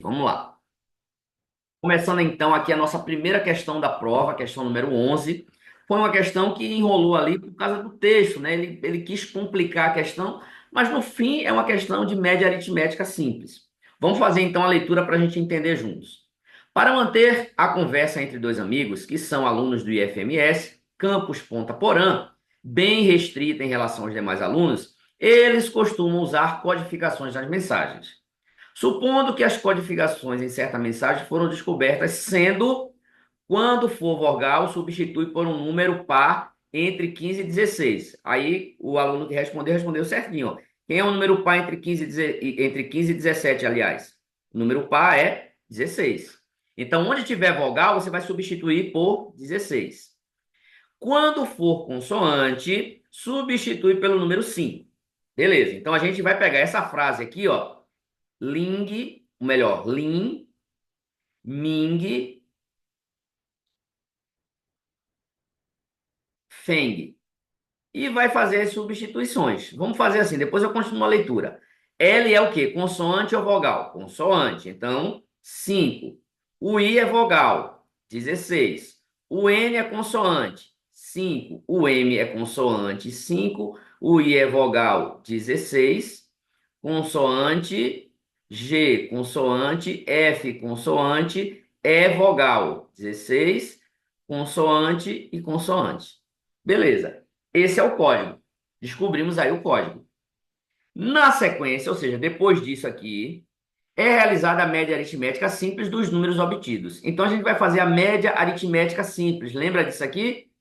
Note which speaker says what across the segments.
Speaker 1: Vamos lá. Começando então aqui a nossa primeira questão da prova, questão número 11. Foi uma questão que enrolou ali por causa do texto, né? Ele quis complicar a questão, mas no fim é uma questão de média aritmética simples. Vamos fazer então a leitura para a gente entender juntos. Para manter a conversa entre dois amigos que são alunos do IFMS, Campus Ponta Porã, bem restrita em relação aos demais alunos, eles costumam usar codificações nas mensagens. Supondo que as codificações em certa mensagem foram descobertas, sendo, quando for vogal, substitui por um número par entre 15 e 16. Aí o aluno que respondeu certinho. Ó. Quem é o número par entre 15 e 17, aliás? O número par é 16. Então, onde tiver vogal, você vai substituir por 16. Quando for consoante, substitui pelo número 5. Beleza, então a gente vai pegar essa frase aqui, ó. Ling, ou melhor, Lin, Ming, Feng. E vai fazer as substituições. Vamos fazer assim, depois eu continuo a leitura. L é o quê? Consoante ou vogal? Consoante. Então, 5. O I é vogal, 16. O N é consoante, 5. O M é consoante, 5. O I é vogal, 16. Consoante, G, consoante, F, consoante, E, vogal, 16. Consoante e consoante. Beleza. Esse é o código. Descobrimos aí o código. Na sequência, ou seja, depois disso aqui, é realizada a média aritmética simples dos números obtidos. Então a gente vai fazer a média aritmética simples. Lembra disso aqui?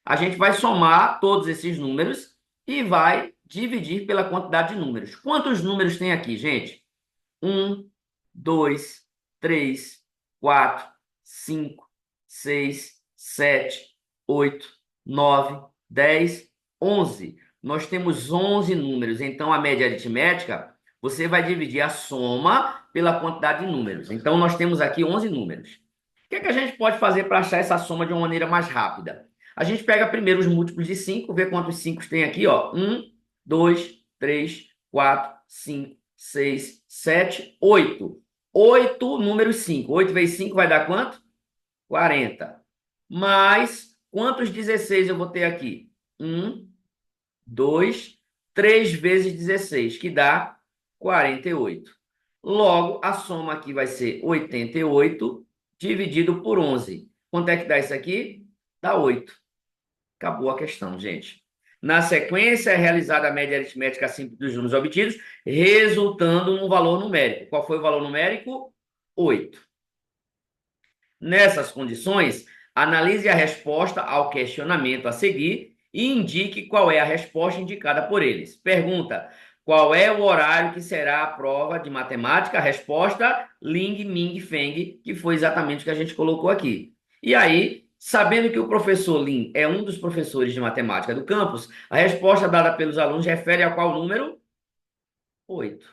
Speaker 1: A gente vai somar todos esses números e vai dividir pela quantidade de números. Quantos números tem aqui, gente? Um, 2, 3, 4, 5, 6, 7, 8, 9, 10, 11. Nós temos 11 números. Então, a média aritmética, você vai dividir a soma pela quantidade de números. Então, nós temos aqui 11 números. O que é que a gente pode fazer para achar essa soma de uma maneira mais rápida? A gente pega primeiro os múltiplos de 5, vê quantos 5 tem aqui, ó. 1, 2, 3, 4, 5, 6, 7, 8. 8 números 5. 8 vezes 5 vai dar quanto? 40. Mais quantos 16 eu vou ter aqui? 1, 2, 3 vezes 16, que dá 48. Logo, a soma aqui vai ser 88 dividido por 11. Quanto é que dá isso aqui? Dá 8. Acabou a questão, gente. Na sequência, é realizada a média aritmética simples dos números obtidos, resultando num valor numérico. Qual foi o valor numérico? 8. Nessas condições, analise a resposta ao questionamento a seguir e indique qual é a resposta indicada por eles. Pergunta: qual é o horário que será a prova de matemática? A resposta: Ling, Ming, Feng, que foi exatamente o que a gente colocou aqui. E aí, sabendo que o professor Lin é um dos professores de matemática do campus, a resposta dada pelos alunos refere a qual número? 8.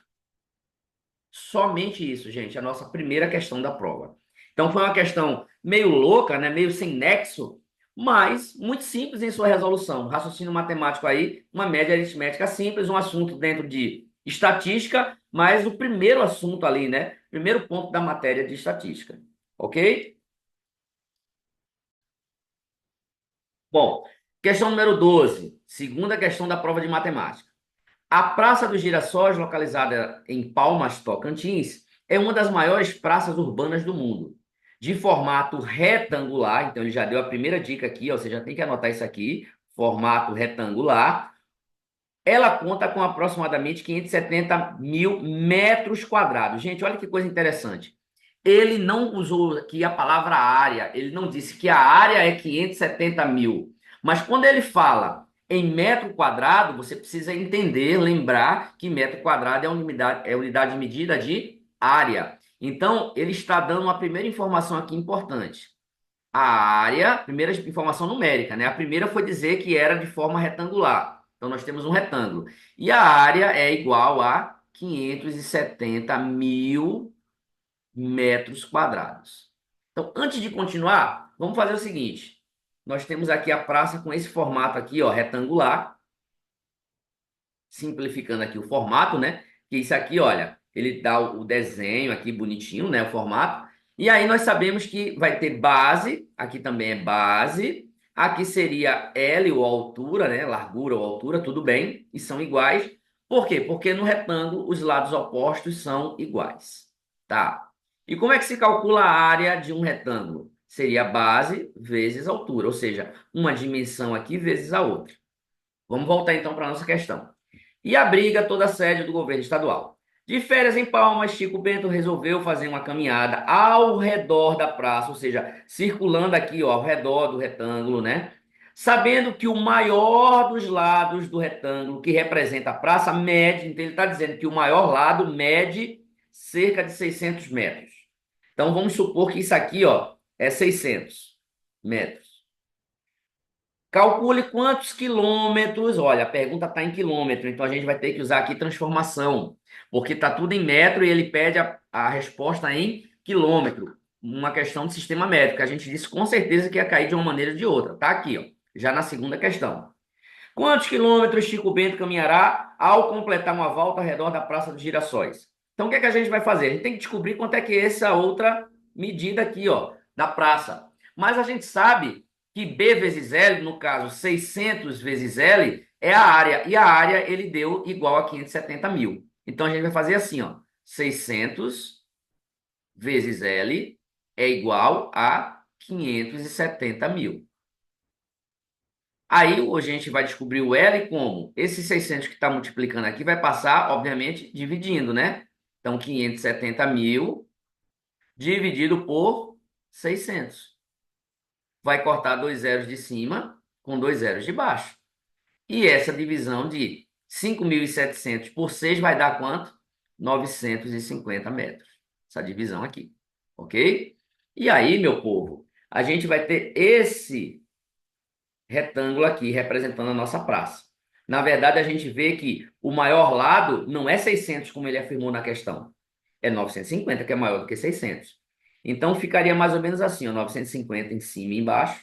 Speaker 1: Somente isso, gente, a nossa primeira questão da prova. Então foi uma questão meio louca, né? Meio sem nexo, mas muito simples em sua resolução. Raciocínio matemático aí, uma média aritmética simples, um assunto dentro de estatística, mas o primeiro assunto ali, né? Primeiro ponto da matéria de estatística. Ok? Bom, questão número 12, segunda questão da prova de matemática. A Praça dos Girassóis, localizada em Palmas, Tocantins, é uma das maiores praças urbanas do mundo. De formato retangular, então ele já deu a primeira dica aqui, ó, você já tem que anotar isso aqui, formato retangular. Ela conta com aproximadamente 570 mil metros quadrados. Gente, olha que coisa interessante. Ele não usou aqui a palavra área, ele não disse que a área é 570 mil. Mas quando ele fala em metro quadrado, você precisa entender, lembrar que metro quadrado é unidade de medida de área. Então, ele está dando uma primeira informação aqui importante. A área, primeira informação numérica, né? A primeira foi dizer que era de forma retangular. Então, nós temos um retângulo. E a área é igual a 570 mil metros quadrados. Então, antes de continuar, vamos fazer o seguinte. Nós temos aqui a praça com esse formato aqui, ó, retangular. Simplificando aqui o formato, né? Que isso aqui, olha, ele dá o desenho aqui bonitinho, né, o formato. E aí nós sabemos que vai ter base, aqui também é base, aqui seria L ou altura, né, largura ou altura, tudo bem, e são iguais. Por quê? Porque no retângulo os lados opostos são iguais, tá? E como é que se calcula a área de um retângulo? Seria base vezes altura, ou seja, uma dimensão aqui vezes a outra. Vamos voltar então para a nossa questão. E abriga toda a sede do governo estadual. De férias em Palmas, Chico Bento resolveu fazer uma caminhada ao redor da praça, ou seja, circulando aqui, ó, ao redor do retângulo, né? Sabendo que o maior dos lados do retângulo, que representa a praça, mede, então ele está dizendo que o maior lado mede cerca de 600 metros. Então vamos supor que isso aqui, ó, é 600 metros. Calcule quantos quilômetros. Olha, a pergunta está em quilômetro, então a gente vai ter que usar aqui transformação, porque está tudo em metro e ele pede a resposta em quilômetro. Uma questão de sistema métrico. A gente disse com certeza que ia cair de uma maneira ou de outra. Tá aqui, ó, já na segunda questão. Quantos quilômetros Chico Bento caminhará ao completar uma volta ao redor da Praça dos Girassóis? Então, o que é que a gente vai fazer? A gente tem que descobrir quanto é que é essa outra medida aqui, ó, da praça. Mas a gente sabe que B vezes L, no caso 600 vezes L, é a área. E a área ele deu igual a 570 mil. Então, a gente vai fazer assim, ó, 600 vezes L é igual a 570 mil. Aí a gente vai descobrir o L como? Esse 600 que está multiplicando aqui vai passar, obviamente, dividindo, né? Então, 570 mil dividido por 600. Vai cortar dois zeros de cima com dois zeros de baixo. E essa divisão de 5.700 por 6 vai dar quanto? 950 metros. Essa divisão aqui. Ok? E aí, meu povo, a gente vai ter esse retângulo aqui representando a nossa praça. Na verdade, a gente vê que o maior lado não é 600, como ele afirmou na questão. É 950, que é maior do que 600. Então, ficaria mais ou menos assim, ó, 950 em cima e embaixo,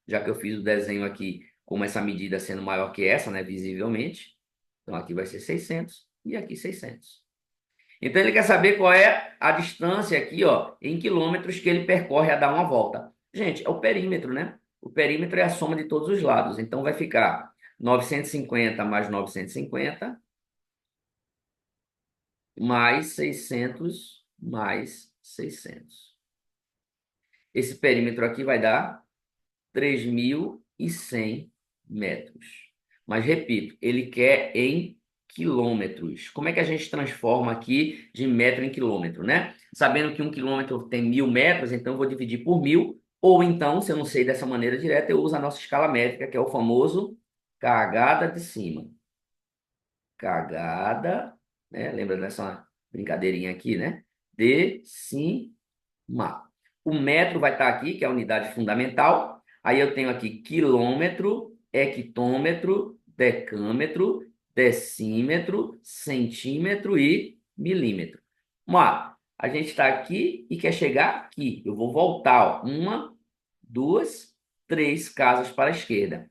Speaker 1: já que eu fiz o desenho aqui com essa medida sendo maior que essa, né, visivelmente. Então, aqui vai ser 600 e aqui 600. Então, ele quer saber qual é a distância aqui, ó, em quilômetros que ele percorre a dar uma volta. Gente, é o perímetro, né? O perímetro é a soma de todos os lados. Então, vai ficar 950 mais 950 mais 600 mais 600. Esse perímetro aqui vai dar 3.100 metros. Mas, repito, ele quer em quilômetros. Como é que a gente transforma aqui de metro em quilômetro, né? Sabendo que um quilômetro tem 1.000 metros, então eu vou dividir por 1.000. Ou então, se eu não sei dessa maneira direta, eu uso a nossa escala métrica, que é o famoso cagada de cima. Cagada, né? Lembra dessa brincadeirinha aqui, né? De cima. O metro vai estar aqui, que é a unidade fundamental. Aí eu tenho aqui quilômetro, hectômetro, decâmetro, decímetro, centímetro e milímetro. Vamos lá. A gente está aqui e quer chegar aqui. Eu vou voltar, ó, uma, duas, três casas para a esquerda.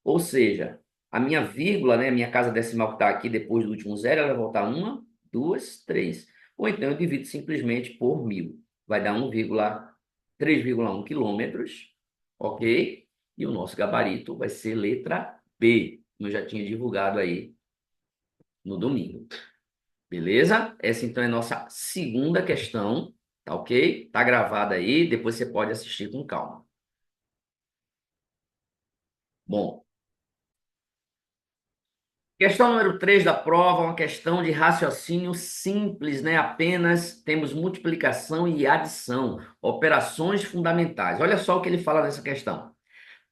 Speaker 1: Ou seja, a minha vírgula, né, a minha casa decimal que está aqui depois do último zero, ela vai voltar uma, duas, três. Ou então eu divido simplesmente por 1.000. Vai dar 3,1 quilômetros, ok? E o nosso gabarito vai ser letra B, como eu já tinha divulgado aí no domingo. Beleza? Essa então é a nossa segunda questão, tá ok? Tá gravada aí, depois você pode assistir com calma. Bom, questão número 3 da prova, uma questão de raciocínio simples, né? Apenas temos multiplicação e adição, operações fundamentais. Olha só o que ele fala nessa questão.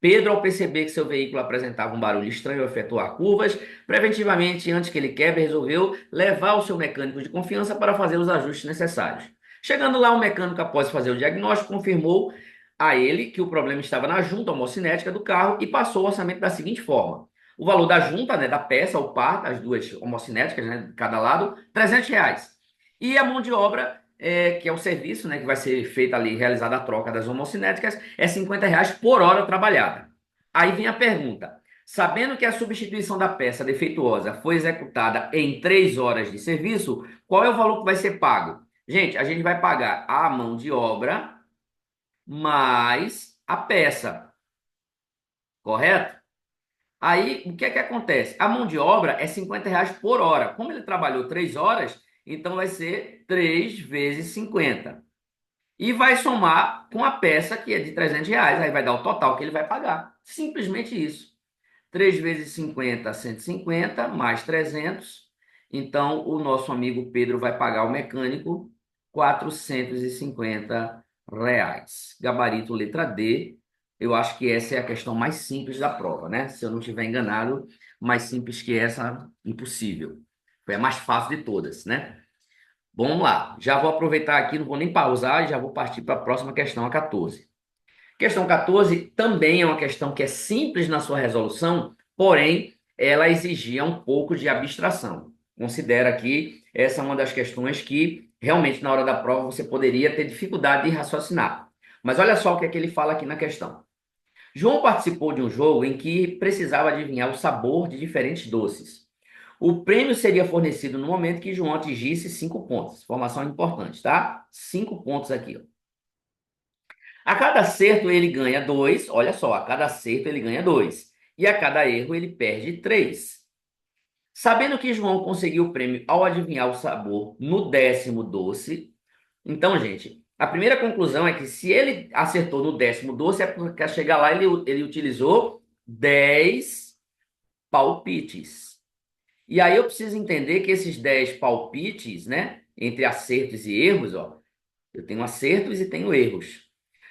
Speaker 1: Pedro, ao perceber que seu veículo apresentava um barulho estranho ao efetuar curvas, preventivamente, antes que ele quebre, resolveu levar o seu mecânico de confiança para fazer os ajustes necessários. Chegando lá, o mecânico, após fazer o diagnóstico, confirmou a ele que o problema estava na junta homocinética do carro e passou o orçamento da seguinte forma: o valor da junta, né, da peça, o par, as duas homocinéticas, né, de cada lado, R$ 300. E a mão de obra, que é o serviço, né, que vai ser feita ali, realizada a troca das homocinéticas, é R$ 50 por hora trabalhada. Aí vem a pergunta: Sabendo que a substituição da peça defeituosa foi executada em 3 horas de serviço, qual é o valor que vai ser pago? Gente, a gente vai pagar a mão de obra mais a peça, correto? Aí, o que é que acontece? A mão de obra é R$ 50 por hora. Como ele trabalhou 3 horas, então vai ser 3 vezes 50. E vai somar com a peça que é de R$ 300. Aí vai dar o total que ele vai pagar. Simplesmente isso. 3 vezes 50, 150, mais 300. Então, o nosso amigo Pedro vai pagar ao mecânico R$ 450. Gabarito letra D. Eu acho que essa é a questão mais simples da prova, né? Se eu não estiver enganado, mais simples que essa, impossível. Foi a mais fácil de todas, né? Vamos lá. Já vou aproveitar aqui, não vou nem pausar, já vou partir para a próxima questão, a 14. Questão 14 também é uma questão que é simples na sua resolução, porém ela exigia um pouco de abstração. Considera que essa é uma das questões que realmente na hora da prova você poderia ter dificuldade de raciocinar. Mas olha só o que é que ele fala aqui na questão. João participou de um jogo em que precisava adivinhar o sabor de diferentes doces. O prêmio seria fornecido no momento que João atingisse 5 pontos. Informação importante, tá? 5 pontos aqui, ó. A cada acerto ele ganha 2. Olha só, a cada acerto ele ganha 2. E a cada erro ele perde 3. Sabendo que João conseguiu o prêmio ao adivinhar o sabor no 10º doce, então, gente, a primeira conclusão é que se ele acertou no 10º doce, é porque ao chegar lá ele utilizou 10 palpites. E aí eu preciso entender que esses 10 palpites, né, entre acertos e erros, ó, eu tenho acertos e tenho erros.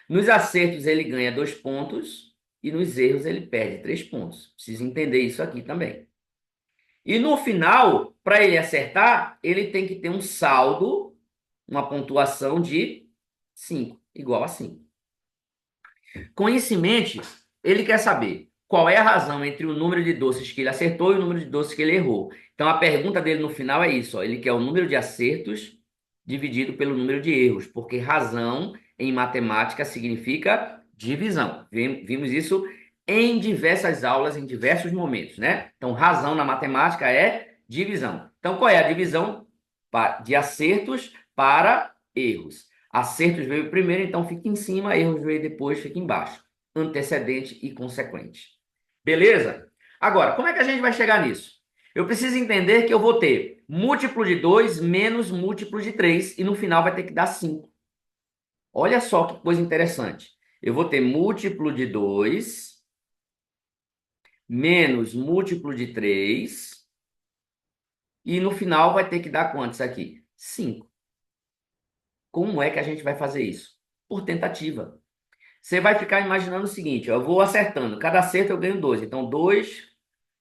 Speaker 1: Nos acertos ele ganha 2 pontos e nos erros ele perde 3 pontos. Precisa entender isso aqui também. E no final, para ele acertar, ele tem que ter um saldo, uma pontuação de 5, igual a 5. Com isso em mente, ele quer saber qual é a razão entre o número de doces que ele acertou e o número de doces que ele errou. Então a pergunta dele no final é isso, ó, ele quer o número de acertos dividido pelo número de erros, porque razão em matemática significa divisão. Vimos isso em diversas aulas, em diversos momentos, né? Então razão na matemática é divisão. Então qual é a divisão de acertos para erros? Acertos veio primeiro, então fica em cima, erros veio depois, fica embaixo. Antecedente e consequente. Beleza? Agora, como é que a gente vai chegar nisso? Eu preciso entender que eu vou ter múltiplo de 2 menos múltiplo de 3 e no final vai ter que dar 5. Olha só que coisa interessante. Eu vou ter múltiplo de 2 menos múltiplo de 3 e no final vai ter que dar quantos aqui? 5. Como é que a gente vai fazer isso? Por tentativa. Você vai ficar imaginando o seguinte, ó, eu vou acertando. Cada acerto eu ganho 2. Então, 2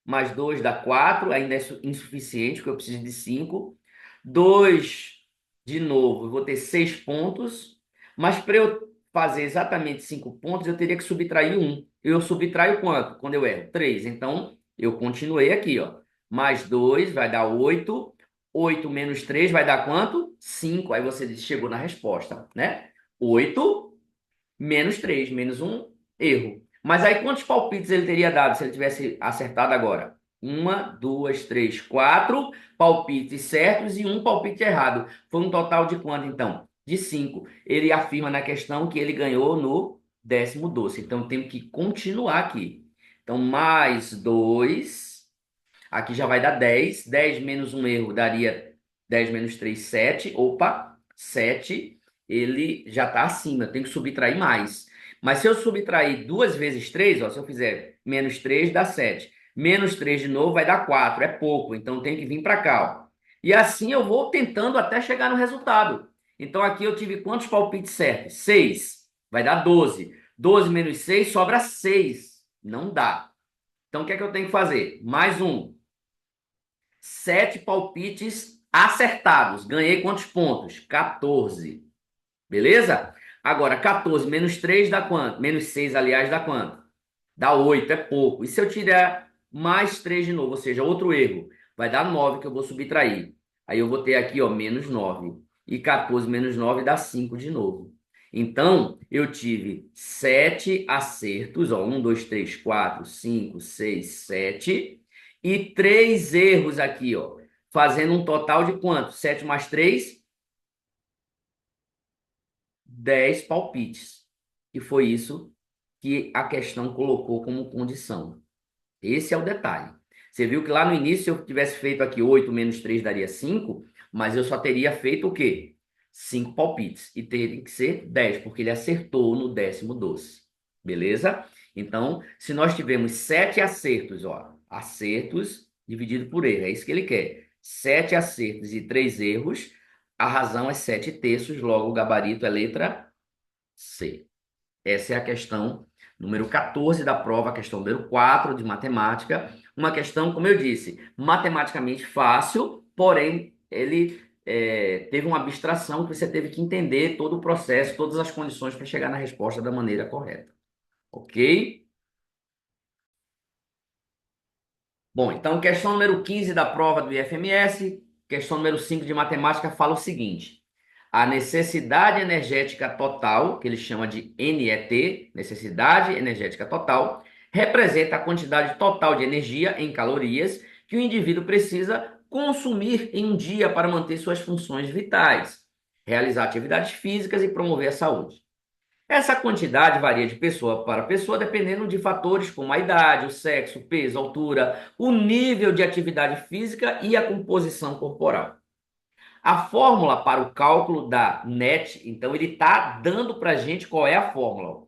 Speaker 1: mais 2 dá 4. Ainda é insuficiente, porque eu preciso de 5. 2 de novo, eu vou ter 6 pontos. Mas para eu fazer exatamente 5 pontos, eu teria que subtrair 1. Eu subtraio quanto? Quando eu erro? 3. Então, eu continuei aqui, ó. Mais 2 vai dar 8. 8 menos 3 vai dar quanto? 5. Aí você chegou na resposta, né? 8 menos 3, menos um erro. Mas aí quantos palpites ele teria dado se ele tivesse acertado agora? Uma, duas, três, 4 palpites certos e um palpite errado. Foi um total de quanto, então? De 5. Ele afirma na questão que ele ganhou no 10º doce. Então, tem que continuar aqui. Então, mais 2. Aqui já vai dar 10. 10 menos um erro daria 10 menos 3, 7. Opa, 7. Ele já está acima. Eu tenho que subtrair mais. Mas se eu subtrair 2 vezes 3, ó, se eu fizer menos 3, dá 7. Menos 3 de novo vai dar 4. É pouco. Então tem que vir para cá, ó. E assim eu vou tentando até chegar no resultado. Então aqui eu tive quantos palpites certos? 6. Vai dar 12. 12 menos 6 sobra 6. Não dá. Então o que é que eu tenho que fazer? Mais um. 7 palpites acertados. Ganhei quantos pontos? 14. Beleza? Agora, 14 menos 3 dá quanto? Menos 6, aliás, dá quanto? Dá 8, é pouco. E se eu tirar mais 3 de novo, ou seja, outro erro, vai dar 9 que eu vou subtrair. Aí eu vou ter aqui, ó, menos 9. E 14 menos 9 dá 5 de novo. Então, eu tive 7 acertos, ó, 1, 2, 3, 4, 5, 6, 7, e 3 erros aqui, ó, fazendo um total de quanto? 7 mais 3, 10 palpites. E foi isso que a questão colocou como condição. Esse é o detalhe. Você viu que lá no início, se eu tivesse feito aqui 8 menos 3 daria 5, mas eu só teria feito o quê? 5 palpites. E teria que ser 10, porque ele acertou no 10º doce. Beleza? Então, se nós tivermos 7 acertos, ó, acertos dividido por erro, é isso que ele quer. 7 acertos e 3 erros, a razão é 7 terços, logo o gabarito é letra C. Essa é a questão número 14 da prova, a questão número 4 de matemática. Uma questão, como eu disse, matematicamente fácil, porém, ele teve uma abstração que você teve que entender todo o processo, todas as condições para chegar na resposta da maneira correta. Ok? Bom, então, questão número 15 da prova do IFMS, questão número 5 de matemática, fala o seguinte: a necessidade energética total, que ele chama de NET, necessidade energética total, representa a quantidade total de energia em calorias que o indivíduo precisa consumir em um dia para manter suas funções vitais, realizar atividades físicas e promover a saúde. Essa quantidade varia de pessoa para pessoa, dependendo de fatores como a idade, o sexo, o peso, a altura, o nível de atividade física e a composição corporal. A fórmula para o cálculo da NET, então ele está dando para a gente qual é a fórmula.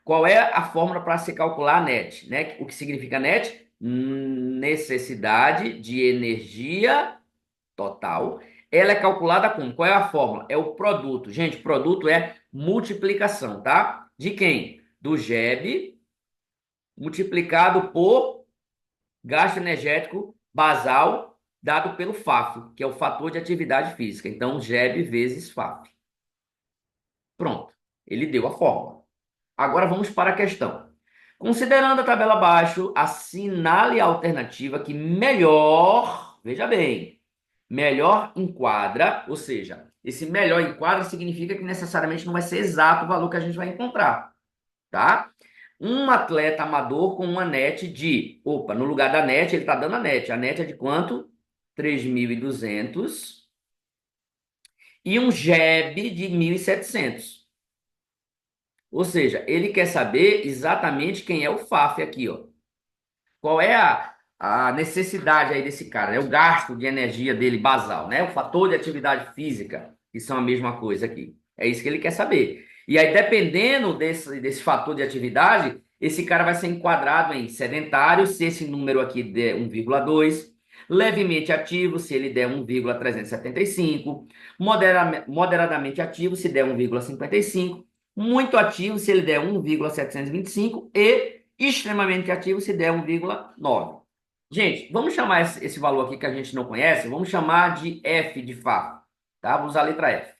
Speaker 1: Qual é a fórmula para se calcular a NET? Né? O que significa NET? Necessidade de energia total. Ela é calculada como? Qual é a fórmula? É o produto. Gente, produto é multiplicação, tá? De quem? Do GEB multiplicado por gasto energético basal dado pelo FAF, que é o fator de atividade física. Então, GEB vezes FAF. Pronto. Ele deu a fórmula. Agora vamos para a questão. Considerando a tabela abaixo, assinale a alternativa que melhor, veja bem, melhor enquadra, ou seja, esse melhor enquadra significa que necessariamente não vai ser exato o valor que a gente vai encontrar, tá? Um atleta amador com uma net de, opa, no lugar da net, ele está dando a net é de quanto? 3.200 e um JEB de 1.700. Ou seja, ele quer saber exatamente quem é o FAF aqui, ó. Qual é a necessidade aí desse cara, né? O gasto de energia dele basal, né? O fator de atividade física, que são a mesma coisa aqui. É isso que ele quer saber. E aí, dependendo desse fator de atividade, esse cara vai ser enquadrado em sedentário, se esse número aqui der 1,2, levemente ativo, se ele der 1,375, moderadamente ativo, se der 1,55, muito ativo, se ele der 1,725 e extremamente ativo se der 1,9. Gente, vamos chamar esse valor aqui que a gente não conhece, vamos chamar de F de Fá, tá? Vamos usar a letra F.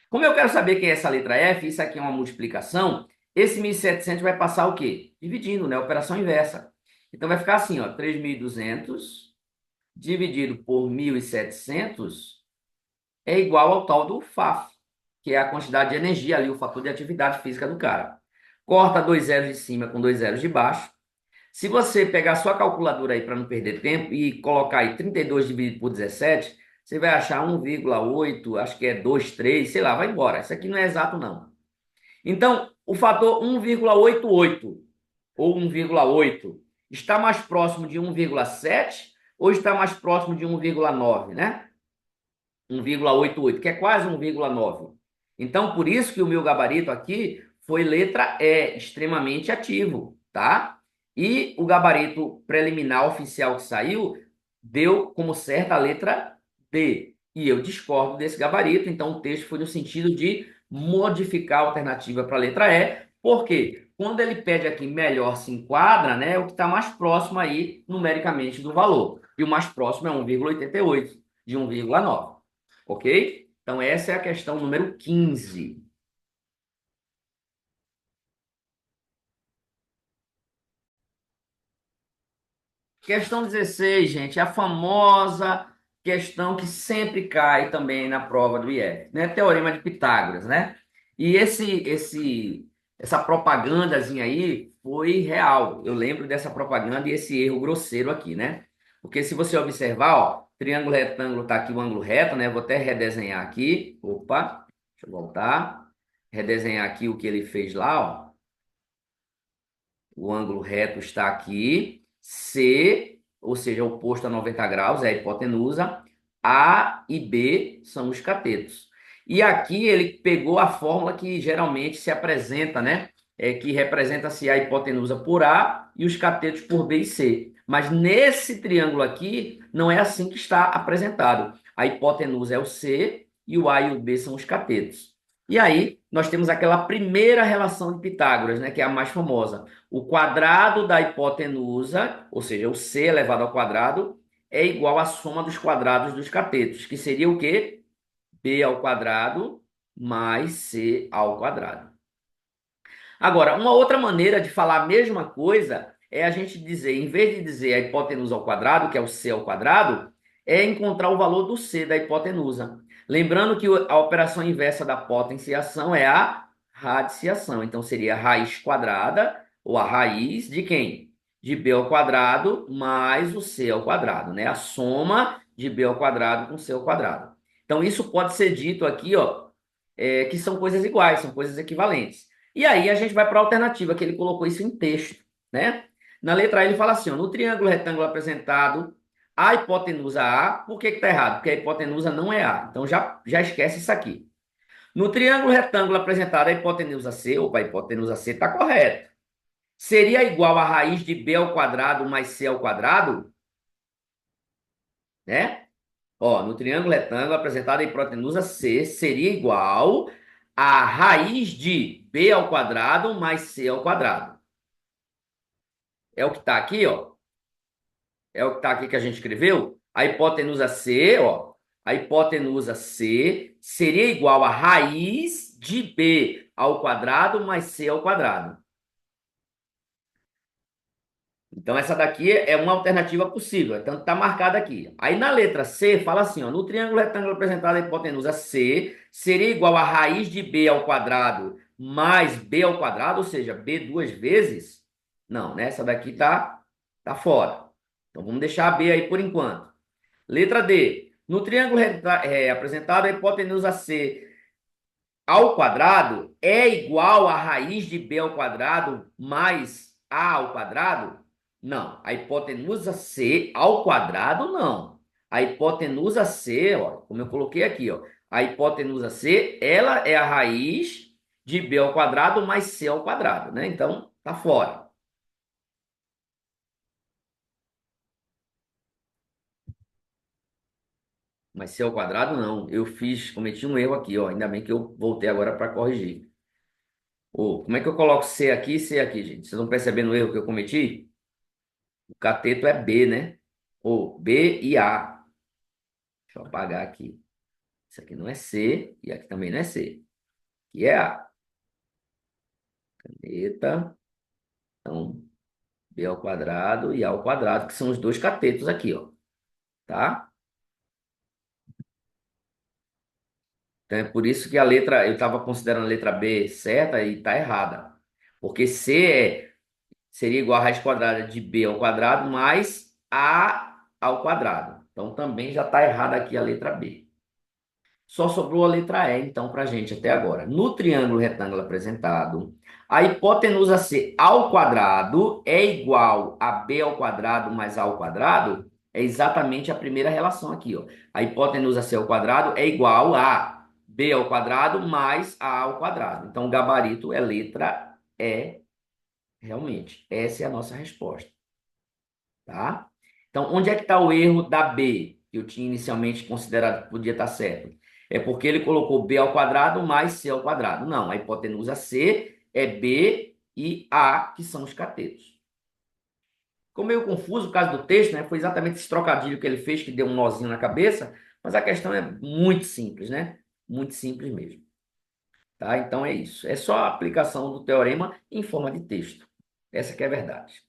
Speaker 1: Como eu quero saber quem é essa letra F, isso aqui é uma multiplicação, esse 1.700 vai passar o quê? Dividindo, né? Operação inversa. Então vai ficar assim, ó, 3.200 dividido por 1.700 é igual ao tal do FAF, que é a quantidade de energia ali, o fator de atividade física do cara. Corta 2 zeros de cima com 2 zeros de baixo. Se você pegar a sua calculadora aí para não perder tempo e colocar aí 32 dividido por 17, você vai achar 1,8, acho que é 2,3, sei lá, vai embora. Isso aqui não é exato, não. Então, o fator 1,88 ou 1,8 está mais próximo de 1,7 ou está mais próximo de 1,9, né? 1,88, que é quase 1,9. Então, por isso que o meu gabarito aqui foi letra E, extremamente ativo, tá? E o gabarito preliminar oficial que saiu deu como certa a letra D. E eu discordo desse gabarito, então o texto foi no sentido de modificar a alternativa para a letra E, porque quando ele pede aqui melhor se enquadra, né, é o que está mais próximo aí numericamente do valor. E o mais próximo é 1,88 de 1,9. Ok? Então, essa é a questão número 15. Questão 16, gente, é a famosa questão que sempre cai também na prova do IF, né? Teorema de Pitágoras, né? E essa propagandazinha aí foi real. Eu lembro dessa propaganda e esse erro grosseiro aqui, né? Porque se você observar, ó, triângulo retângulo tá aqui o ângulo reto, né? Vou até redesenhar aqui. Opa, deixa eu voltar. Redesenhar aqui o que ele fez lá, ó. O ângulo reto está aqui. C, ou seja, oposto a 90 graus, é a hipotenusa. A e B são os catetos. E aqui ele pegou a fórmula que geralmente se apresenta, né? Que representa-se a hipotenusa por A e os catetos por B e C. Mas nesse triângulo aqui, não é assim que está apresentado. A hipotenusa é o C e o A e o B são os catetos. E aí, nós temos aquela primeira relação de Pitágoras, né? Que é a mais famosa. O quadrado da hipotenusa, ou seja, o c elevado ao quadrado, é igual à soma dos quadrados dos catetos, que seria o quê? B ao quadrado mais c ao quadrado. Agora, uma outra maneira de falar a mesma coisa é a gente dizer, em vez de dizer a hipotenusa ao quadrado, que é o c ao quadrado, é encontrar o valor do c da hipotenusa. Lembrando que a operação inversa da potenciação é a radiciação. Então, seria a raiz quadrada, ou a raiz de quem? De b ao quadrado mais o c ao quadrado, né? A soma de b ao quadrado com c ao quadrado. Então, isso pode ser dito aqui, ó, que são coisas iguais, são coisas equivalentes. E aí a gente vai para a alternativa, que ele colocou isso em texto, né? Na letra A ele fala assim, ó, no triângulo retângulo apresentado, a hipotenusa A, por que que tá errado? Porque a hipotenusa não é A. Então já esquece isso aqui. No triângulo retângulo apresentado, a hipotenusa C, opa, a hipotenusa C está correta. Seria igual a raiz de B ao quadrado mais C ao quadrado, né? Ó, no triângulo retângulo apresentado, a hipotenusa C seria igual a raiz de B ao quadrado mais C ao quadrado. É o que está aqui, ó. É o que está aqui que a gente escreveu. A hipotenusa C, ó. A hipotenusa C seria igual a raiz de B ao quadrado mais C ao quadrado. Então, essa daqui é uma alternativa possível. Então, está marcada aqui. Aí, na letra C, fala assim, ó. No triângulo retângulo apresentado, a hipotenusa C seria igual a raiz de B ao quadrado mais B ao quadrado, ou seja, B duas vezes. Não, né? Essa daqui tá fora. Então, vamos deixar a B aí por enquanto. Letra D. No triângulo apresentado, a hipotenusa C ao quadrado é igual a raiz de B ao quadrado mais A ao quadrado? Não. A hipotenusa C ao quadrado, não. A hipotenusa C, ó, como eu coloquei aqui, ó, a hipotenusa C, ela é a raiz de B ao quadrado mais C ao quadrado, né? Então, tá fora. Mas C ao quadrado, não. Cometi um erro aqui, ó. Ainda bem que eu voltei agora para corrigir. Ô, como é que eu coloco C aqui e C aqui, gente? Vocês estão percebendo o erro que eu cometi? O cateto é B, né? Ou B e A. Deixa eu apagar aqui. Isso aqui não é C e aqui também não é C. Aqui é A. Caneta. Então, B ao quadrado e A ao quadrado, que são os dois catetos aqui, ó. Tá? Então é por isso que a letra, eu estava considerando a letra B certa e está errada. Porque seria igual a raiz quadrada de B ao quadrado mais A ao quadrado. Então também já está errada aqui a letra B. Só sobrou a letra E, então, para a gente até agora. No triângulo retângulo apresentado, a hipotenusa C ao quadrado é igual a B ao quadrado mais A ao quadrado? É exatamente a primeira relação aqui, ó. A hipotenusa C ao quadrado é igual a B ao quadrado mais A ao quadrado. Então, o gabarito é letra E, realmente. Essa é a nossa resposta, tá? Então, onde é que está o erro da B, que eu tinha inicialmente considerado que podia estar certo? É porque ele colocou B ao quadrado mais C ao quadrado. Não, a hipotenusa C é B e A, que são os catetos. Ficou meio confuso por causa do texto, né? Foi exatamente esse trocadilho que ele fez que deu um nozinho na cabeça, mas a questão é muito simples, né? Muito simples mesmo. Tá? Então é isso. É só a aplicação do teorema em forma de texto. Essa que é a verdade.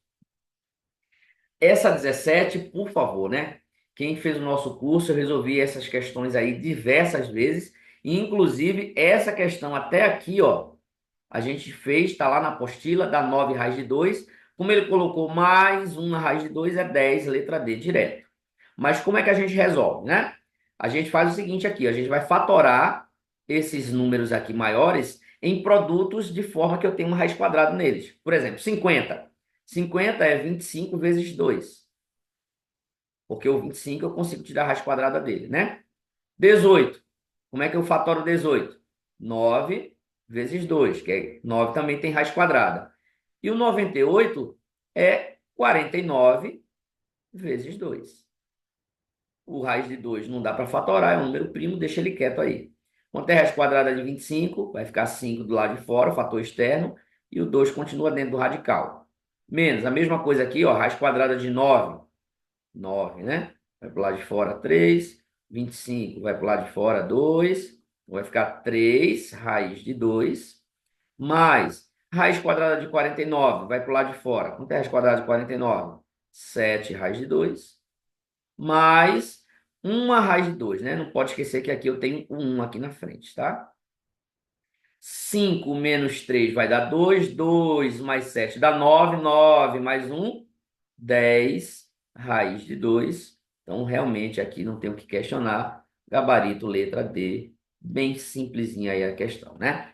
Speaker 1: Essa 17, por favor, né? Quem fez o nosso curso, eu resolvi essas questões aí diversas vezes E, inclusive, essa questão até aqui, ó, a gente fez, está lá na apostila, dá 9 raiz de 2. Como ele colocou mais uma raiz de 2 é 10, letra D, direto. Mas como é que a gente resolve, né? A gente faz o seguinte aqui, a gente vai fatorar esses números aqui maiores em produtos de forma que eu tenha uma raiz quadrada neles. Por exemplo, 50. 50 é 25 vezes 2, porque o 25 eu consigo tirar a raiz quadrada dele, né? 18. Como é que eu fatoro 18? 9 vezes 2, que é 9 também tem raiz quadrada. E o 98 é 49 vezes 2. O raiz de 2 não dá para fatorar, é um número primo, deixa ele quieto aí. Quanto é raiz quadrada de 25? Vai ficar 5 do lado de fora, o fator externo, e o 2 continua dentro do radical. Menos, a mesma coisa aqui, ó, raiz quadrada de 9. 9, né? Vai para o lado de fora 3. 25 vai para o lado de fora 2. Vai ficar 3 raiz de 2. Mais raiz quadrada de 49 vai para o lado de fora. Quanto é raiz quadrada de 49? 7 raiz de 2. Mais uma raiz de 2, né? Não pode esquecer que aqui eu tenho um aqui na frente, tá? 5 menos 3 vai dar 2. 2 mais 7 dá 9. 9 mais um 10 raiz de 2. Então, realmente, aqui não tem o que questionar. Gabarito, letra D. Bem simplesinha aí a questão, né?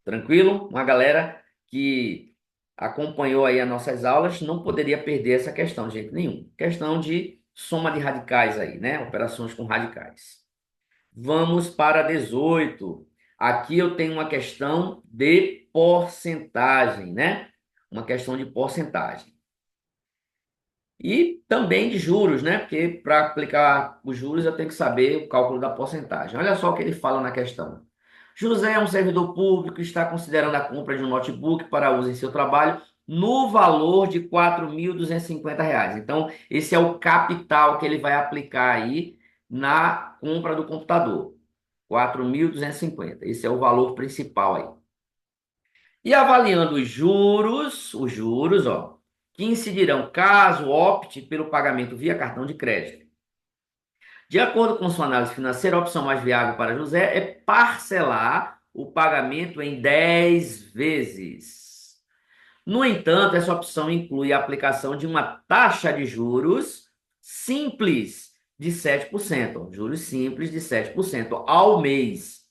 Speaker 1: Tranquilo? Uma galera que acompanhou aí as nossas aulas não poderia perder essa questão de jeito nenhum. Questão de soma de radicais aí, né? Operações com radicais. Vamos para 18. Aqui eu tenho uma questão de porcentagem, né? Uma questão de porcentagem. E também de juros, né? Porque para aplicar os juros eu tenho que saber o cálculo da porcentagem. Olha só o que ele fala na questão. José é um servidor público e está considerando a compra de um notebook para uso em seu trabalho no valor de R$ 4.250. Então, esse é o capital que ele vai aplicar aí na compra do computador. 4.250. Esse é o valor principal aí. E avaliando os juros, ó, que incidirão caso opte pelo pagamento via cartão de crédito. De acordo com sua análise financeira, a opção mais viável para José é parcelar o pagamento em 10 vezes. No entanto, essa opção inclui a aplicação de uma taxa de juros simples de 7%, juros simples de 7% ao mês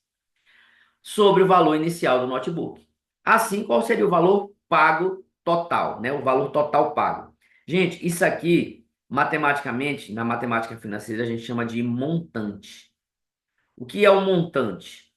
Speaker 1: sobre o valor inicial do notebook. Assim, qual seria o valor pago total, né? O valor total pago. Gente, isso aqui, matematicamente, na matemática financeira, a gente chama de montante. O que é o montante?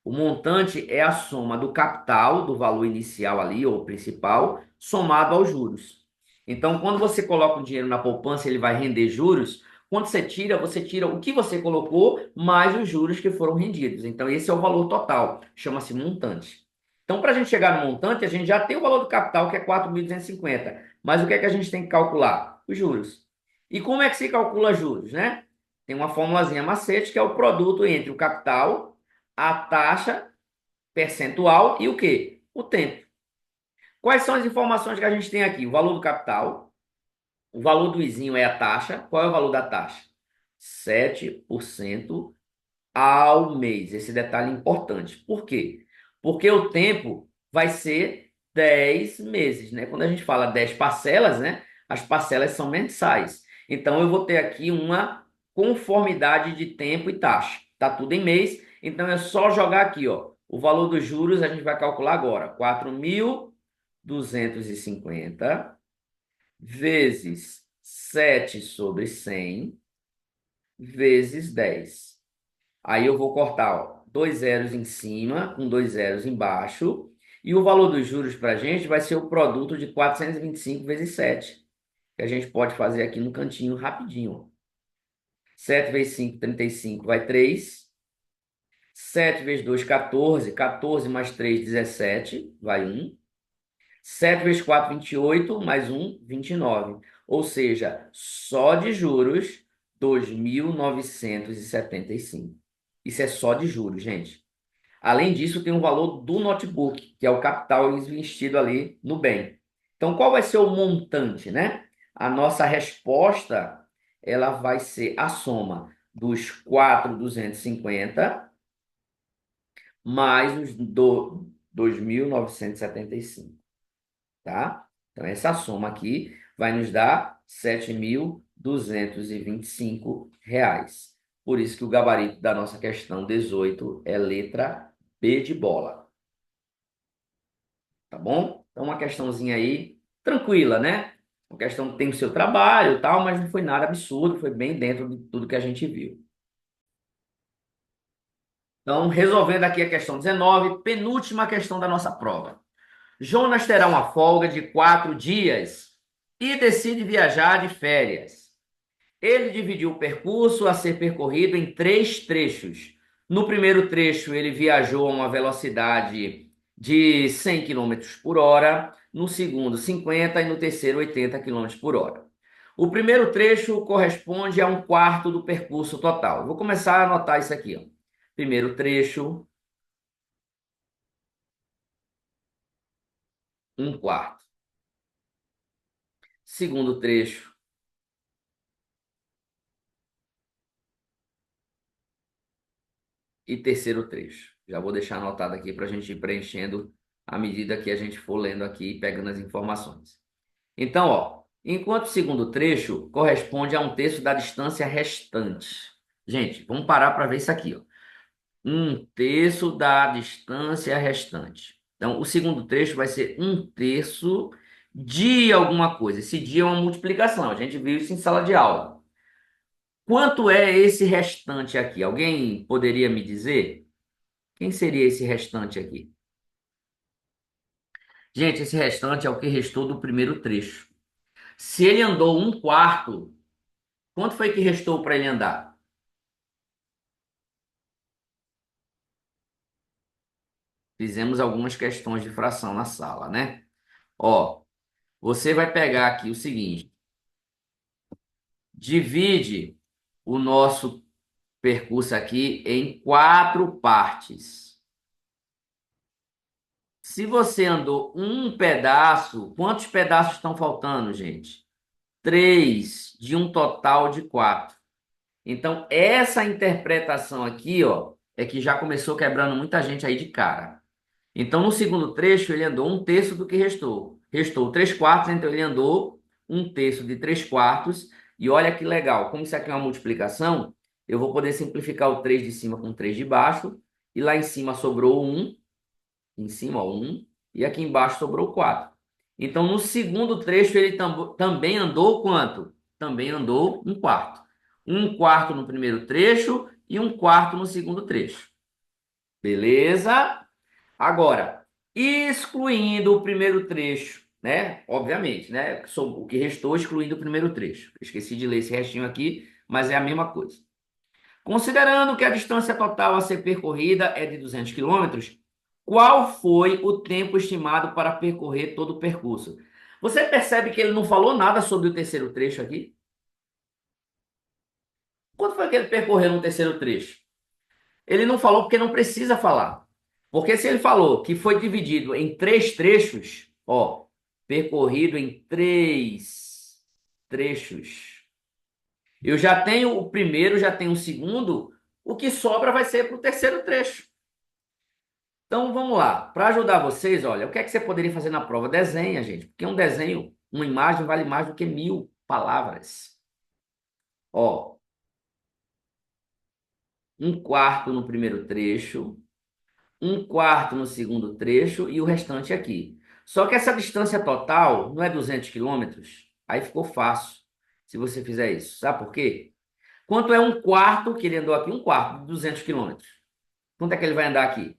Speaker 1: O montante é a soma do capital, do valor inicial ali, ou principal, somado aos juros. Então, quando você coloca o dinheiro na poupança, ele vai render juros. Quando você tira o que você colocou, mais os juros que foram rendidos. Então, esse é o valor total, chama-se montante. Então, para a gente chegar no montante, a gente já tem o valor do capital, que é 4.250. Mas o que é que a gente tem que calcular? Os juros. E como é que se calcula juros, né? Tem uma formulazinha macete, que é o produto entre o capital, a taxa percentual e o quê? O tempo. Quais são as informações que a gente tem aqui? O valor do capital, o valor do izinho é a taxa. Qual é o valor da taxa? 7% ao mês. Esse detalhe é importante. Por quê? Porque o tempo vai ser 10 meses, né? Quando a gente fala 10 parcelas, né? As parcelas são mensais. Então eu vou ter aqui uma conformidade de tempo e taxa. Tá tudo em mês, então é só jogar aqui, ó. O valor dos juros a gente vai calcular agora. 4.250 vezes 7 sobre 100 vezes 10. Aí eu vou cortar, ó, dois zeros em cima, com dois zeros embaixo. E o valor dos juros para a gente vai ser o produto de 425 vezes 7, que a gente pode fazer aqui no cantinho rapidinho, ó. 7 vezes 5, 35, vai 3. 7 vezes 2, 14. 14 mais 3, 17, vai 1. 7 vezes 4, 28, mais 1, 29. Ou seja, só de juros, 2.975. Isso é só de juros, gente. Além disso, tem o valor do notebook, que é o capital investido ali no bem. Então, qual vai ser o montante, né? A nossa resposta, ela vai ser a soma dos 4.250 mais os 2.975, tá? Então, essa soma aqui vai nos dar R$ 7.225. Por isso que o gabarito da nossa questão 18 é letra B de bola, tá bom? Então, uma questãozinha aí tranquila, né? Uma questão que tem o seu trabalho e tal, mas não foi nada absurdo, foi bem dentro de tudo que a gente viu. Então, resolvendo aqui a questão 19, penúltima questão da nossa prova. Jonas terá uma folga de 4 dias e decide viajar de férias. Ele dividiu o percurso a ser percorrido em 3 trechos. No primeiro trecho, ele viajou a uma velocidade de 100 quilômetros por hora, no segundo, 50 e no terceiro, 80 quilômetros por hora. O primeiro trecho corresponde a um quarto do percurso total. Vou começar a anotar isso aqui, ó. Primeiro trecho, um quarto. Segundo trecho, e terceiro trecho. Já vou deixar anotado aqui para a gente ir preenchendo à medida que a gente for lendo aqui e pegando as informações. Então, ó, enquanto o segundo trecho corresponde a um terço da distância restante. Gente, vamos parar para ver isso aqui, ó. Um terço da distância restante. Então, o segundo trecho vai ser um terço de alguma coisa. Esse dia é uma multiplicação. A gente viu isso em sala de aula. Quanto é esse restante aqui? Alguém poderia me dizer? Quem seria esse restante aqui? Gente, esse restante é o que restou do primeiro trecho. Se ele andou um quarto, quanto foi que restou para ele andar? Fizemos algumas questões de fração na sala, né? Ó, você vai pegar aqui o seguinte: divide o nosso percurso aqui em 4 partes. Se você andou um pedaço, quantos pedaços estão faltando, gente? 3 de um total de 4. Então, essa interpretação aqui, ó, é que já começou quebrando muita gente aí de cara. Então, no segundo trecho, ele andou um terço do que restou. Restou 3 quartos, então ele andou um terço de 3 quartos. E olha que legal, como isso aqui é uma multiplicação, eu vou poder simplificar o 3 de cima com o 3 de baixo. E lá em cima sobrou um, em cima, ó, um, e aqui embaixo sobrou 4. Então, no segundo trecho, ele também andou quanto? Também andou um quarto. Um quarto no primeiro trecho e um quarto no segundo trecho. Beleza? Agora, excluindo o primeiro trecho, né? Obviamente, né? O que restou excluindo o primeiro trecho. Esqueci de ler esse restinho aqui, mas é a mesma coisa. Considerando que a distância total a ser percorrida é de 200 quilômetros, qual foi o tempo estimado para percorrer todo o percurso? Você percebe que ele não falou nada sobre o terceiro trecho aqui? Quanto foi que ele percorreu no terceiro trecho? Ele não falou porque não precisa falar. Porque se ele falou que foi dividido em 3 trechos, ó, percorrido em 3 trechos. Eu já tenho o primeiro, já tenho o segundo, o que sobra vai ser para o terceiro trecho. Então vamos lá, para ajudar vocês, olha, o que é que você poderia fazer na prova? Desenha, gente, porque um desenho, uma imagem vale mais do que 1.000 palavras. Ó, um quarto no primeiro trecho, um quarto no segundo trecho e o restante aqui. Só que essa distância total não é 200 quilômetros, aí ficou fácil se você fizer isso. Sabe por quê? Quanto é um quarto, que ele andou aqui, um quarto de 200 quilômetros? Quanto é que ele vai andar aqui?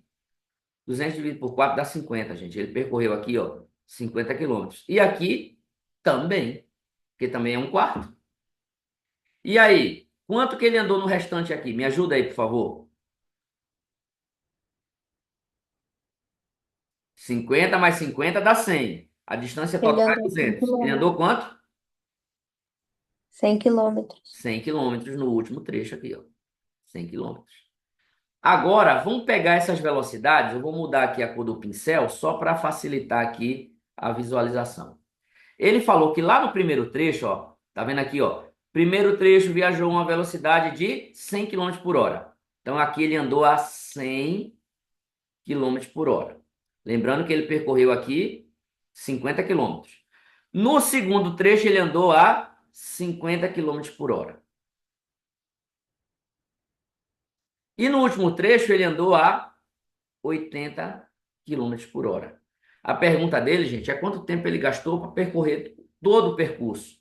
Speaker 1: 200 dividido por 4 dá 50, gente. Ele percorreu aqui, ó, 50 quilômetros. E aqui também, porque também é um quarto. E aí, quanto que ele andou no restante aqui? Me ajuda aí, por favor. 50 mais 50 dá 100. A distância
Speaker 2: Ele
Speaker 1: total é
Speaker 2: andou 100
Speaker 1: 200. Ele andou
Speaker 2: quilômetros.
Speaker 1: quanto?
Speaker 2: 100 quilômetros.
Speaker 1: 100 quilômetros no último trecho aqui, ó. 100 quilômetros. Agora, vamos pegar essas velocidades. Eu vou mudar aqui a cor do pincel só para facilitar aqui a visualização. Ele falou que lá no primeiro trecho, ó, tá vendo aqui, ó, primeiro trecho viajou a uma velocidade de 100 quilômetros por hora. Então aqui ele andou a 100 quilômetros por hora. Lembrando que ele percorreu aqui 50 quilômetros. No segundo trecho, ele andou a 50 quilômetros por hora. E no último trecho, ele andou a 80 quilômetros por hora. A pergunta dele, gente, é quanto tempo ele gastou para percorrer todo o percurso.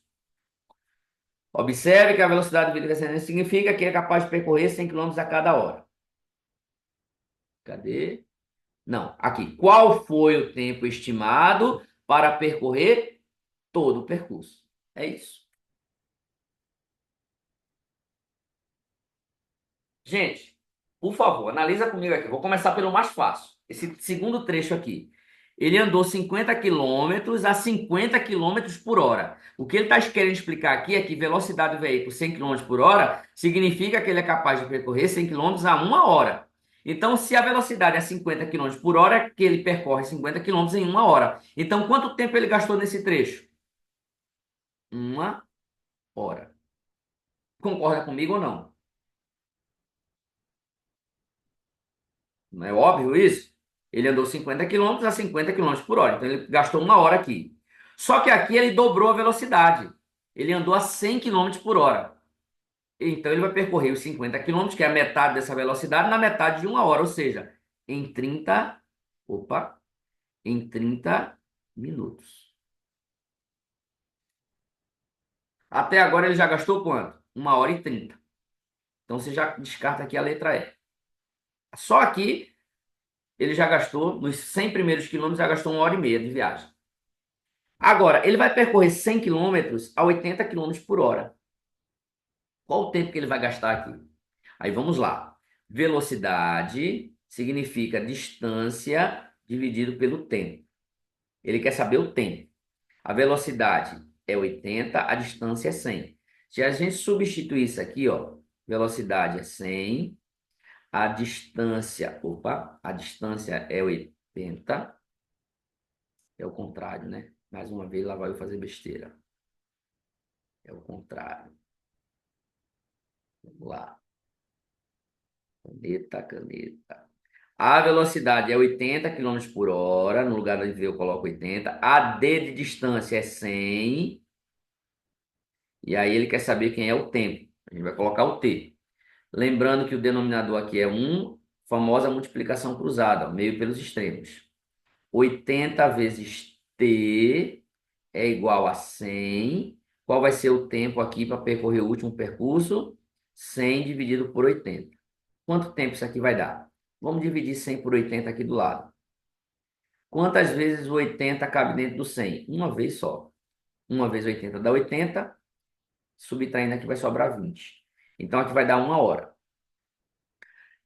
Speaker 1: Observe que a velocidade de descendente significa que é capaz de percorrer 100 quilômetros a cada hora. Cadê? Não, aqui. Qual foi o tempo estimado para percorrer todo o percurso? É isso. Gente, por favor, analisa comigo aqui. Vou começar pelo mais fácil. Esse segundo trecho aqui. Ele andou 50 quilômetros a 50 quilômetros por hora. O que ele está querendo explicar aqui é que velocidade do veículo 100 quilômetros por hora significa que ele é capaz de percorrer 100 quilômetros a uma hora. Então, se a velocidade é 50 quilômetros por hora, é que ele percorre 50 quilômetros em uma hora. Então, quanto tempo ele gastou nesse trecho? Uma hora. Concorda comigo ou não? Não é óbvio isso? Ele andou 50 quilômetros a 50 quilômetros por hora. Então ele gastou uma hora aqui. Só que aqui ele dobrou a velocidade. Ele andou a 100 quilômetros por hora. Então ele vai percorrer os 50 quilômetros, que é a metade dessa velocidade, na metade de uma hora. Ou seja, em 30, opa, em 30 minutos. Até agora ele já gastou quanto? Uma hora e 30. Então você já descarta aqui a letra E. Só aqui ele já gastou, nos 100 primeiros quilômetros, já gastou uma hora e meia de viagem. Agora, ele vai percorrer 100 quilômetros a 80 quilômetros por hora. Qual o tempo que ele vai gastar aqui? Aí vamos lá. Velocidade significa distância dividido pelo tempo. Ele quer saber o tempo. A velocidade é 80, a distância é 100. Se a gente substituir isso aqui, ó, velocidade é 100, a distância é 80, é o contrário, né? Mais uma vez, lá vai eu fazer besteira. É o contrário. Vamos lá. Caneta, caneta. A velocidade é 80 quilômetros por hora. No lugar de V eu coloco 80. A D de distância é 100. E aí ele quer saber quem é o tempo. A gente vai colocar o T. Lembrando que o denominador aqui é 1, famosa multiplicação cruzada, ó, meio pelos extremos. 80 vezes T é igual a 100. Qual vai ser o tempo aqui para percorrer o último percurso? 100 dividido por 80. Quanto tempo isso aqui vai dar? Vamos dividir 100 por 80 aqui do lado. Quantas vezes o 80 cabe dentro do 100? Uma vez só. Uma vez 80 dá 80. Subtraindo aqui vai sobrar 20. Então aqui vai dar uma hora.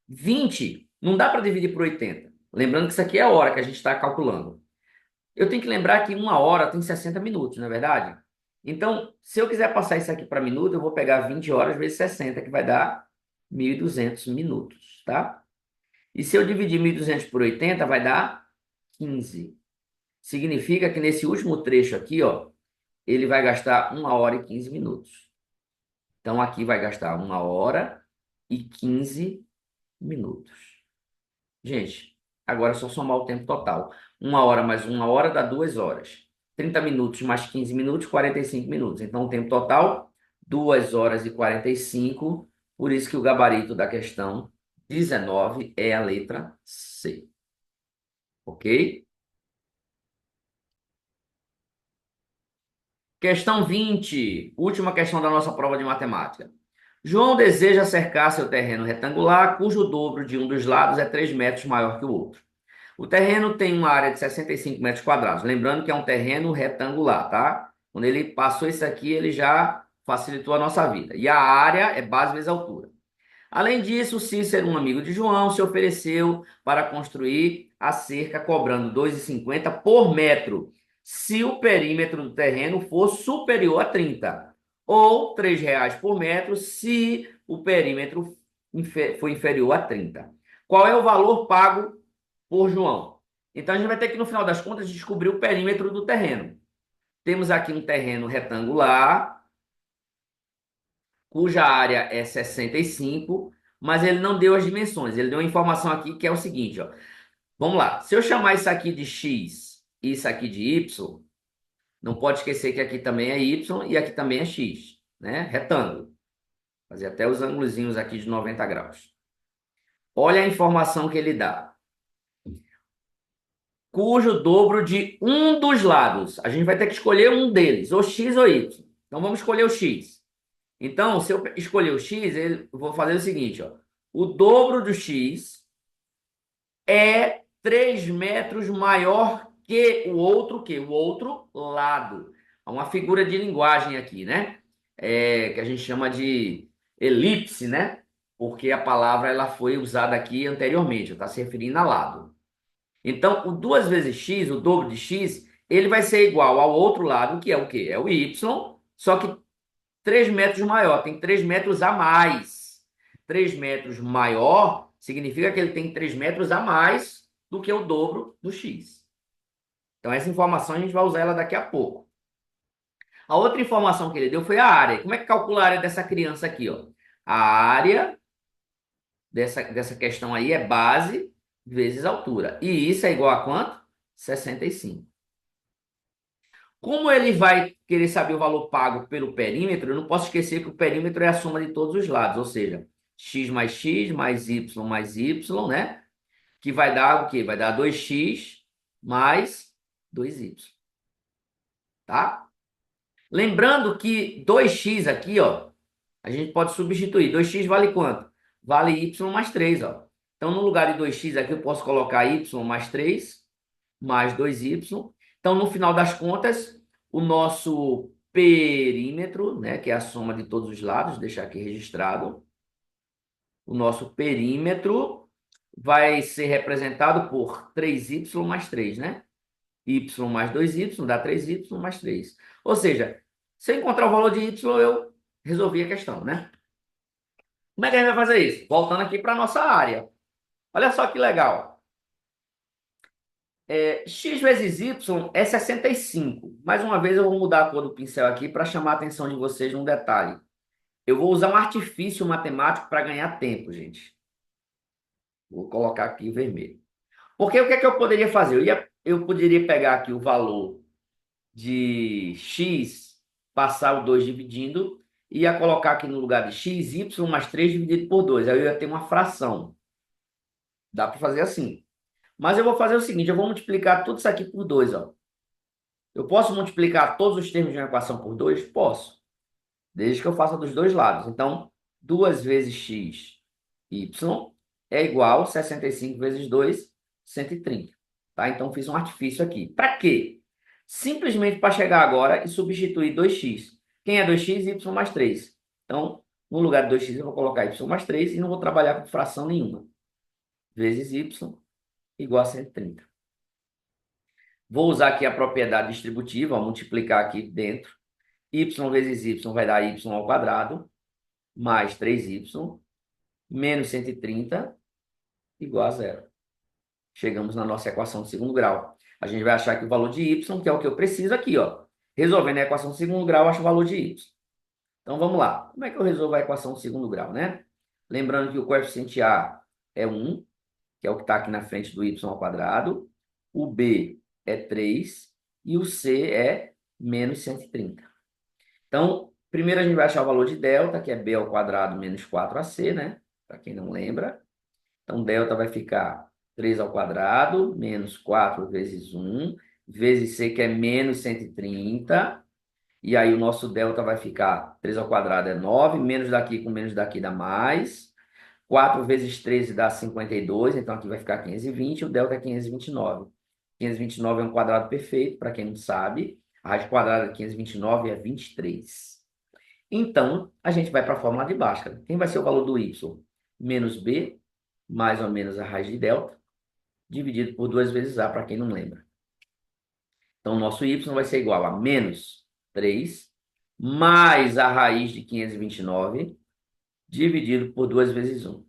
Speaker 1: 20 não dá para dividir por 80. Lembrando que isso aqui é a hora que a gente está calculando. Eu tenho que lembrar que uma hora tem 60 minutos, não é verdade? Então, se eu quiser passar isso aqui para minuto, eu vou pegar 20 horas vezes 60, que vai dar 1.200 minutos, tá? E se eu dividir 1.200 por 80, vai dar 15. Significa que nesse último trecho aqui, ó, ele vai gastar uma hora e 15 minutos. Então, aqui vai gastar uma hora e 15 minutos. Gente, agora é só somar o tempo total. Uma hora mais uma hora dá 2 horas. 30 minutos mais 15 minutos, 45 minutos. Então, o tempo total, 2 horas e 45. Por isso que o gabarito da questão 19 é a letra C. Ok? Questão 20, última questão da nossa prova de matemática. João deseja cercar seu terreno retangular, cujo dobro de um dos lados é 3 metros maior que o outro. O terreno tem uma área de 65 metros quadrados. Lembrando que é um terreno retangular, tá? Quando ele passou isso aqui, ele já facilitou a nossa vida. E a área é base vezes altura. Além disso, Cícero, um amigo de João, se ofereceu para construir a cerca cobrando 2,50 por metro, se o perímetro do terreno for superior a 30, ou R$ 3 por metro, se o perímetro for inferior a 30. Qual é o valor pago por João? Então a gente vai ter que, no final das contas, descobrir o perímetro do terreno. Temos aqui um terreno retangular, cuja área é 65, mas ele não deu as dimensões. Ele deu uma informação aqui que é o seguinte, ó. Vamos lá. Se eu chamar isso aqui de x e isso aqui de y, não pode esquecer que aqui também é y e aqui também é x, né? Retângulo. Fazer até os ângulozinhos aqui de 90 graus. Olha a informação que ele dá. Cujo dobro de um dos lados. A gente vai ter que escolher um deles, ou x ou y. Então vamos escolher o x. Então, se eu escolher o x, eu vou fazer o seguinte, ó. O dobro do x é 3 metros maior que o outro lado. Há uma figura de linguagem aqui, né? Que a gente chama de elipse, né? Porque a palavra ela foi usada aqui anteriormente, está se referindo a lado. Então, o 2 vezes x, o dobro de x, ele vai ser igual ao outro lado, que é o quê? É o y, só que 3 metros maior, tem 3 metros a mais. 3 metros maior significa que ele tem 3 metros a mais do que o dobro do x. Então, essa informação a gente vai usar ela daqui a pouco. A outra informação que ele deu foi a área. Como é que calcula a área dessa criança aqui, ó? A área dessa questão aí é base vezes altura. E isso é igual a quanto? 65. Como ele vai querer saber o valor pago pelo perímetro, eu não posso esquecer que o perímetro é a soma de todos os lados, ou seja, x mais y, né? Que vai dar o quê? Vai dar 2x mais 2y, tá? Lembrando que 2x aqui, ó, a gente pode substituir. 2x vale quanto? Vale y mais 3, ó. Então, no lugar de 2x aqui, eu posso colocar y mais 3 mais 2y. Então, no final das contas, o nosso perímetro, né, que é a soma de todos os lados, deixar aqui registrado, o nosso perímetro vai ser representado por 3y mais 3, né? Y mais 2y dá 3y mais 3. Ou seja, se eu encontrar o valor de y, eu resolvi a questão, né? Como é que a gente vai fazer isso? Voltando aqui para a nossa área. Olha só que legal. X vezes Y é 65. Mais uma vez eu vou mudar a cor do pincel aqui para chamar a atenção de vocês num detalhe. Eu vou usar um artifício matemático para ganhar tempo, gente. Vou colocar aqui vermelho. Porque o que é que eu poderia fazer? Eu poderia pegar aqui o valor de x, passar o 2 dividindo, e ia colocar aqui no lugar de x, y mais 3 dividido por 2. Aí eu ia ter uma fração. Dá para fazer assim. Mas eu vou fazer o seguinte, eu vou multiplicar tudo isso aqui por 2, ó. Eu posso multiplicar todos os termos de uma equação por 2? Posso, desde que eu faça dos dois lados. Então, 2 vezes x, y é igual a 65 vezes 2, 130. Tá? Então, fiz um artifício aqui. Para quê? Simplesmente para chegar agora e substituir 2x. Quem é 2x? Y mais 3. Então, no lugar de 2x, eu vou colocar y mais 3 e não vou trabalhar com fração nenhuma. Vezes y igual a 130. Vou usar aqui a propriedade distributiva, multiplicar aqui dentro. Y vezes y vai dar y ao quadrado, mais 3y, menos 130, igual a zero. Chegamos na nossa equação de segundo grau. A gente vai achar que o valor de y, que é o que eu preciso aqui, ó. Resolvendo a equação de segundo grau, eu acho o valor de y. Então, vamos lá. Como é que eu resolvo a equação de segundo grau, né? Lembrando que o coeficiente A é 1, que é o que está aqui na frente do y ao quadrado. O B é 3 e o C é menos 130. Então, primeiro a gente vai achar o valor de delta, que é b ao quadrado menos 4ac, né? Para quem não lembra. Então, delta vai ficar 3 ao quadrado menos 4 vezes 1, vezes c, que é menos 130. E aí o nosso delta vai ficar 3 ao quadrado é 9, menos daqui com menos daqui dá mais. 4 vezes 13 dá 52, então aqui vai ficar 520, o delta é 529. 529 é um quadrado perfeito, para quem não sabe. A raiz quadrada de 529 é 23. Então, a gente vai para a fórmula de Bhaskara. Quem vai ser o valor do y? Menos b, mais ou menos a raiz de delta, dividido por 2 vezes a, para quem não lembra. Então, o nosso y vai ser igual a menos 3, mais a raiz de 529, dividido por 2 vezes 1.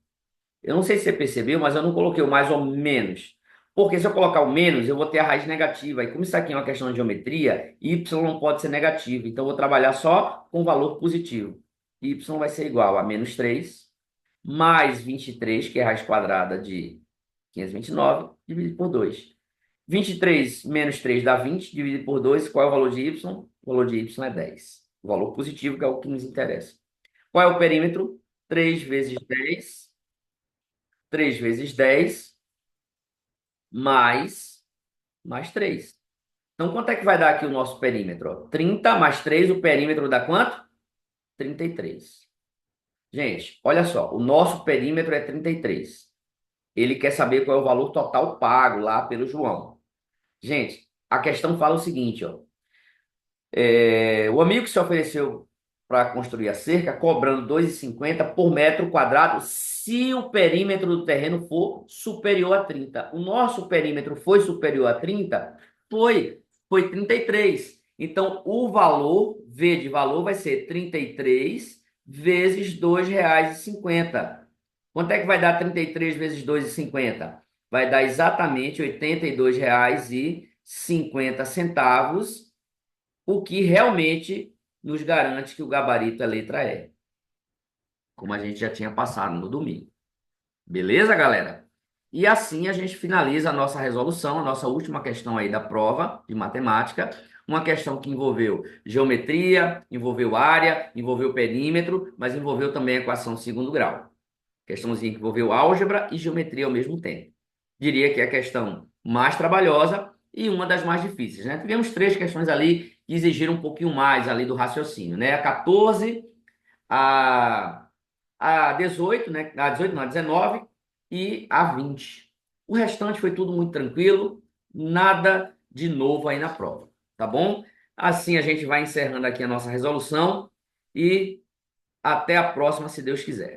Speaker 1: Eu não sei se você percebeu, mas eu não coloquei o mais ou menos. Porque se eu colocar o menos, eu vou ter a raiz negativa. E como isso aqui é uma questão de geometria, y não pode ser negativo. Então, eu vou trabalhar só com valor positivo. Y vai ser igual a menos 3, mais 23, que é a raiz quadrada de 529, dividido por 2. 23 menos 3 dá 20, dividido por 2. Qual é o valor de y? O valor de y é 10. O valor positivo, que é o que nos interessa. Qual é o perímetro? 3 vezes 10. 3 vezes 10 mais 3. Então, quanto é que vai dar aqui o nosso perímetro? Ó? 30 mais 3, o perímetro dá quanto? 33. Gente, olha só, o nosso perímetro é 33. Ele quer saber qual é o valor total pago lá pelo João. Gente, a questão fala o seguinte, ó. O amigo que se ofereceu para construir a cerca, cobrando 2,50 por metro quadrado, se o perímetro do terreno for superior a 30. O nosso perímetro foi superior a 30? Foi 33. Então, o valor, V de valor, vai ser 33 vezes R$ 2,50. Quanto é que vai dar 33 vezes 2,50? Vai dar exatamente R$ 82,50, o que realmente nos garante que o gabarito é letra E, como a gente já tinha passado no domingo. Beleza, galera? E assim a gente finaliza a nossa resolução, a nossa última questão aí da prova de matemática. Uma questão que envolveu geometria, envolveu área, envolveu perímetro, mas envolveu também equação de segundo grau. Questãozinha que envolveu álgebra e geometria ao mesmo tempo. Diria que é a questão mais trabalhosa e uma das mais difíceis, né? Tivemos três questões ali que exigiram um pouquinho mais ali do raciocínio, né? A 14, a, a 18, né? A 18 não, a 19 e a 20. O restante foi tudo muito tranquilo, nada de novo aí na prova, tá bom? Assim a gente vai encerrando aqui a nossa resolução e até a próxima, se Deus quiser.